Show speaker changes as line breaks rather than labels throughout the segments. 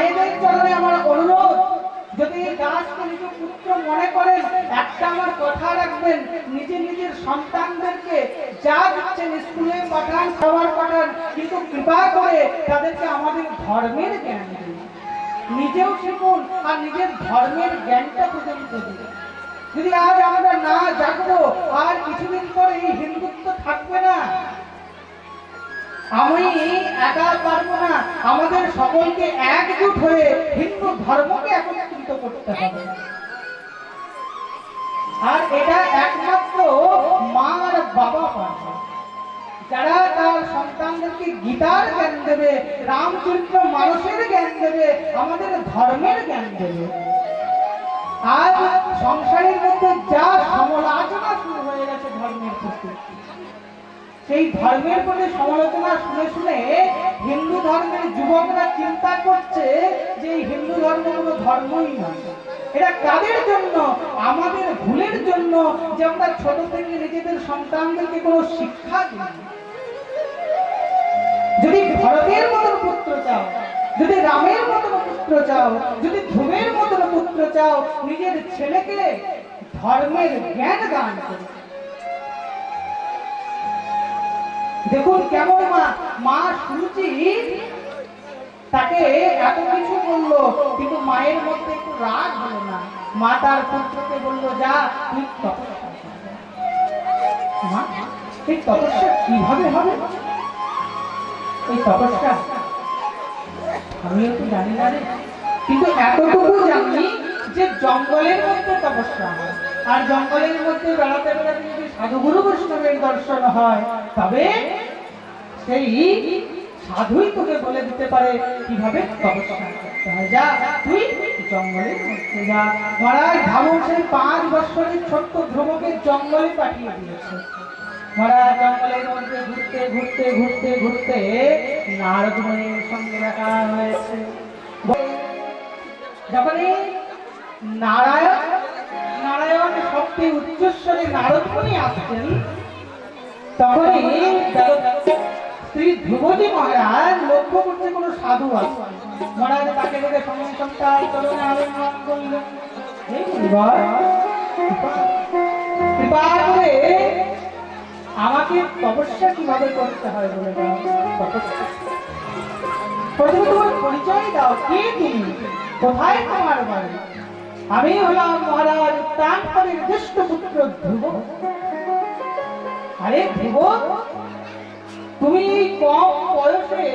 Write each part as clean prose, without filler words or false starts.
মায়েদের চরণে আমার অনুরোধ, যদি দাসকে নিজ পুত্র মনে করেন, একটা আমার কথা রাখবেন, নিজের সন্তানদেরকে যা দিচ্ছেন স্কুলে পাঠান, খাবার পাঠান, কিন্তু কৃপা করে তাদেরকে আমাদের ধর্মের জ্ঞান দিন। নিজেও শিখুন আর নিজের ধর্মের জ্ঞানটা পর্যন্ত দিন। যদি আজ আমরা না জাগবো, আর কিছুদিন পরে এই হিন্দুত্ব থাকবে না। আমি একা পারবো না, আমাদের সকলকে একজোট হয়ে হিন্দু ধর্মকে একত্রিত করতে হবে। আর এটা একমাত্র মা আর বাবা পারবে, যারা তার সন্তানদেরকে গীতার জ্ঞান দেবে, রামচরিত্র মানসের জ্ঞান দেবে, আমাদের ধর্মের জ্ঞান দেবে। আর সংসারের মধ্যে যা সমালোচনা শুরু হয়ে গেছে ধর্মের প্রতি, সেই ধর্মের প্রতি সমালোচনা শুনে শুনে হিন্দু ধর্মের যুবকরা চিন্তা করছে যে এই হিন্দু ধর্ম কোনো ধর্মই নয়। এটা কাদের জন্য? আমাদের ভুলের জন্য, যে আমরা ছোট থেকে নিজেদের সন্তানদেরকে কোনো শিক্ষা দিই। যদি ভরতের মতন পুত্র চাও, যদি রামের মতন পুত্র চাও, যদি ধ্রুবের মতন পুত্র চাও, নিজের ছেলেকে ধর্মের জ্ঞান দান করো। দেখুন কেমন মা সুরুচি তাকে এত কিছু বললো, কিন্তু মায়ের মধ্যে একটু রাগ হলো না। মা তার পুত্রকে বললো, যা তুই তপস্যা। এই তপস্যা কিভাবে হবে? এই তপস্যা আমিও তো জানি না রে, কিন্তু এতটুকু জানি যে জঙ্গলের মধ্যে তপস্যা হয়। আর জঙ্গলের মধ্যে বেড়াতে বেড়াতে যদি সাধুগুরু বৈষ্ণবের দর্শন হয়, তবে সেই সাধুই তোকে বলে দিতে পারে কিভাবে তপস্যা করতে হয়। যা তুই জঙ্গলের মধ্যে যা। মহারাজ ভাবুন, সেই 5 বছরের ছোট্ট ধ্রুবকে জঙ্গলে পাঠিয়ে দিয়েছে। মহারাজ জঙ্গলের মধ্যে ঘুরতে ঘুরতে ঘুরতে ঘুরতে নারদ মুনির সঙ্গে দেখা হয়েছে। যখনই নারায়ণ শক্তি উচ্চস্বরে নারদ মুনি আসছেন, তখনই শ্রী ধ্রুবজি মহারাজ লক্ষ্য করছে কোনো সাধু আছে। মহারাজ তাকে দেখে সঙ্গে সঙ্গে চরণে আলিঙ্গন করলেন। কৃপা করে আমাকে তপস্যা কিভাবে করতে হয় বলে দাও। প্রথমে তোমার পরিচয় দাও, কে তুমি, কোথায় তোমার বাড়ি? আমি হলাম মহারাজ তান্ত্রিক জ্যেষ্ঠ পুত্র ধ্রুব। আরে ধ্রুব, তুমি কম বয়সে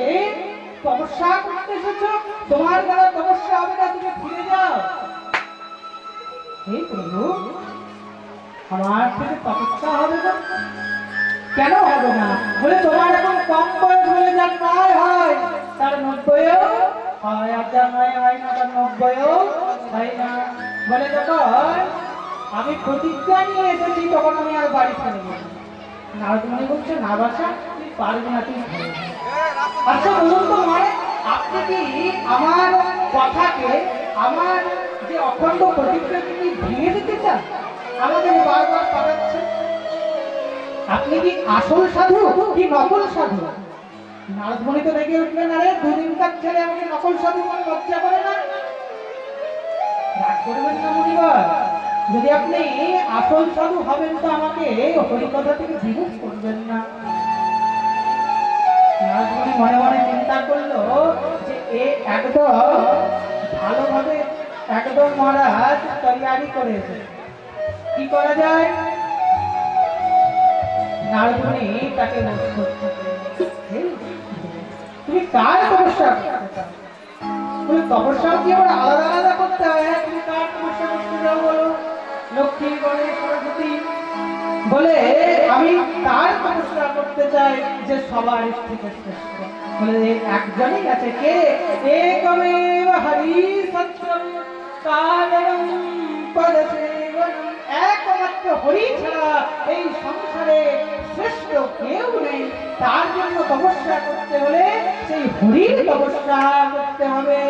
তপস্যা করতে এসেছো, তোমার দ্বারা তপস্যা হবে না, তুমি ফিরে যাও। এই প্রভু, আমার থেকে তপস্যা হবে না? কেন হবে না? বলে তোমার এখন কম বয়স হলে যার প্রায় হয় তার 90ও হয়, আর যার হয় না তার 90ও হয় না। বলে যখন আমি প্রতিজ্ঞা নিয়ে এসেছি, তখন আমি আর বাড়ি ছেড়ে যাই। নারদ মুনি বলছে, না বাছা, তুই পারবি না, তুই ভালো। আচ্ছা বলুন তো মানে, আপনি কি আমার কথাকে, আমার যে অখণ্ড প্রতিজ্ঞাকে কি ভেঙে দিতে চান? আমাদের বারবার পাঠাচ্ছেন। আপনি কি আসল সাধু কি নকল সাধু? নারদ মুনি তো রেগে উঠলেন, আরে দুদিনকার ছেলে আমাকে নকল সাধু বলে লজ্জা করে না? রাগ করবেন না মুনিবার, যদি আপনি আসল সাধু হবেন তো আমাকে হরিকথা থেকে বিমুখ করবেন না। নারদ মুনি মনে মনে চিন্তা করলো যে এ একদম ভালোভাবে একদম মহারাজ তৈয়ারি করেছে, কি করা যায়? নারদ মুনি তাকে তুমি কার তপস্যা করতে চাও? বলে তপস্যা কি আবার আলাদা আলাদা করতে হয়? তুমি কার তপস্যা করতে চাও বলো? লক্ষ্মী, গণেশ, সরস্বতী। বলে আমি তার তপস্যা করতে চাই যে সবার থেকে শ্রেষ্ঠ। বলে একজনই আছে, কে? একমেব হরি সত্যম কারণম পদসেবনম। একমাত্র হরি ছাড়া এই সংসারে শ্রেষ্ঠ কেউ নেই। তার জন্য তপস্যা করতে হলে সেই হরির তপস্যা করতে হবে।